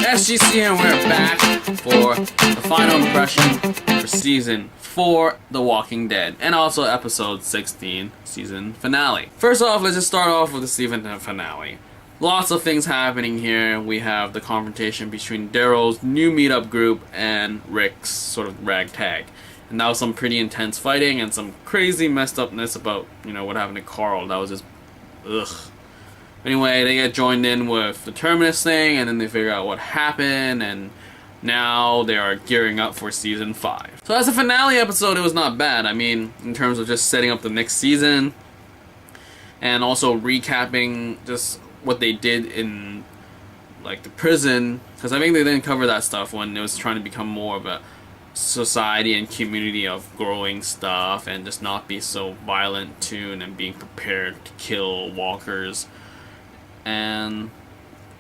SGC, and we're back for the final impression for Season 4, The Walking Dead, and also Episode 16, Season Finale. First off, let's just start off with the season finale. Lots of things happening here. We have the confrontation between Daryl's new meetup group and Rick's sort of ragtag. And that was some pretty intense fighting and some crazy messed upness about, what happened to Carl. That was just, ugh. Anyway, they get joined in with the Terminus thing, and then they figure out what happened, and now they are gearing up for Season 5. So as a finale episode, it was not bad. I mean, in terms of just setting up the next season, and also recapping just what they did in, like, the prison, because I think they didn't cover that stuff when it was trying to become more of a society and community of growing stuff, and just not be so violent too, and being prepared to kill walkers. And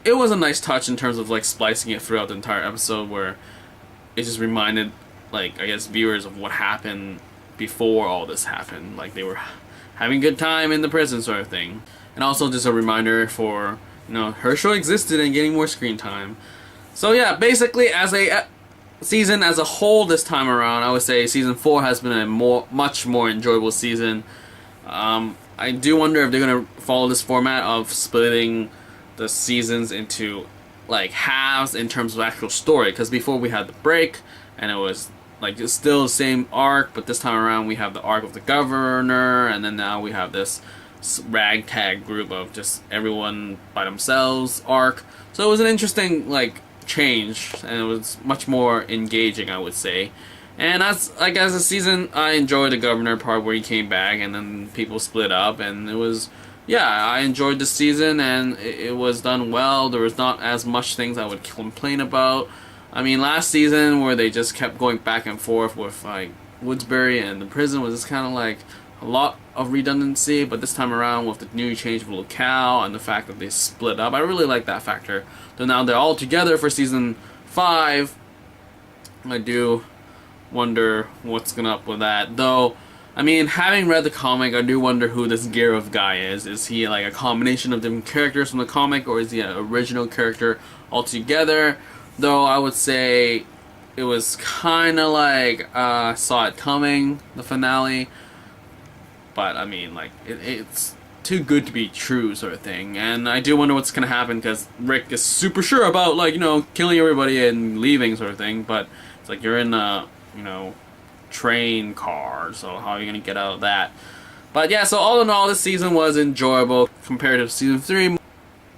it was a nice touch in terms of like splicing it throughout the entire episode, where it just reminded, like, I guess, viewers of what happened before all this happened. Like, they were having a good time in the prison sort of thing. And also just a reminder for, Herschel existed and getting more screen time. So yeah, basically as a season as a whole this time around, I would say Season 4 has been a much more enjoyable season. I do wonder if they're going to follow this format of splitting the seasons into, like, halves in terms of actual story. Because before we had the break, and it was, like, it's still the same arc, but this time around we have the arc of the governor, and then now we have this ragtag group of just everyone by themselves arc. So it was an interesting, like, change, and it was much more engaging, I would say. And as a season, I enjoyed the governor part where he came back and then people split up, and it was, yeah, I enjoyed the season, and it was done well. There was not as much things I would complain about. I mean, last season where they just kept going back and forth with, like, Woodsbury and the prison was just kind of like a lot of redundancy, but this time around with the new change of locale and the fact that they split up, I really like that factor. So now they're all together for Season 5. I do wonder what's gonna up with that, though. I mean, having read the comic, I do wonder who this Gareth guy is. Is he like a combination of different characters from the comic, or is he an original character altogether? Though I would say it was kind of like saw it coming, the finale, but I mean, like, it's too good to be true sort of thing. And I do wonder what's gonna happen, because Rick is super sure about, like, killing everybody and leaving sort of thing, but it's like you're in a train car, so how are you gonna get out of that? But yeah, so all in all, this season was enjoyable compared to Season 3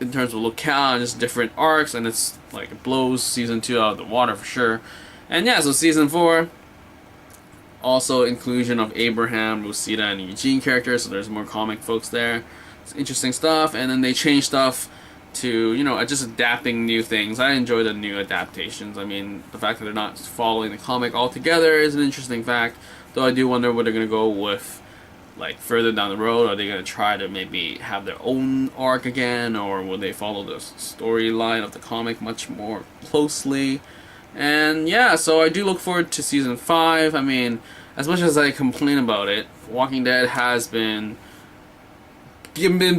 in terms of locale and just different arcs, and it's like it blows Season 2 out of the water for sure. And yeah, so Season 4, also inclusion of Abraham, Rosita, and Eugene characters, so there's more comic folks there. It's interesting stuff, and then they change stuff to, just adapting new things. I enjoy the new adaptations. I mean, the fact that they're not following the comic altogether is an interesting fact, though I do wonder what they're going to go with, like, further down the road. Are they going to try to maybe have their own arc again, or will they follow the storyline of the comic much more closely? And yeah, so I do look forward to Season 5. I mean, as much as I complain about it, Walking Dead has been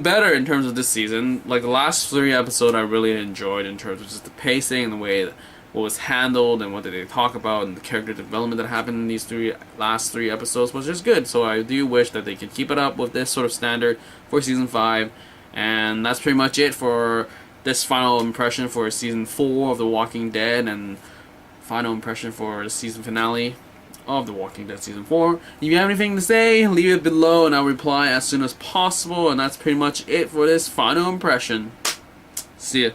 better in terms of this season. Like, the last 3 episodes I really enjoyed in terms of just the pacing and the way what was handled and what did they talk about and the character development that happened in these last 3 episodes was just good. So I do wish that they could keep it up with this sort of standard for Season 5. And that's pretty much it for this final impression for Season 4 of The Walking Dead, and final impression for the season finale of The Walking Dead Season 4. If you have anything to say, leave it below and I'll reply as soon as possible. And that's pretty much it for this final impression. See ya.